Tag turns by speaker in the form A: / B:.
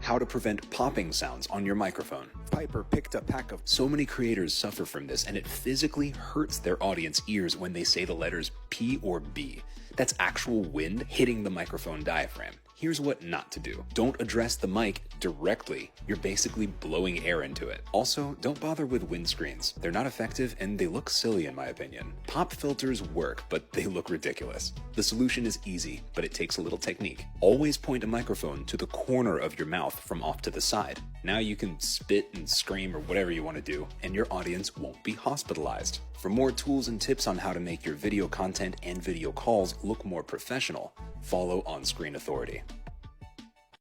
A: How to prevent popping sounds on your microphone. Piper picked a pack of... So many creators suffer from this, and it physically hurts their audience ears when they say the letters P or B. That's actual wind hitting the microphone diaphragm. Here's what not to do. Don't address the mic directly. You're basically blowing air into it. Also, don't bother with windscreens. They're not effective and they look silly in my opinion. Pop filters work, but they look ridiculous. The solution is easy, but it takes a little technique. Always point a microphone to the corner of your mouth from off to the side. Now you can spit and scream or whatever you want to do, and your audience won't be hospitalized. For more tools and tips on how to make your video content and video calls look more professional, follow On Screen Authority.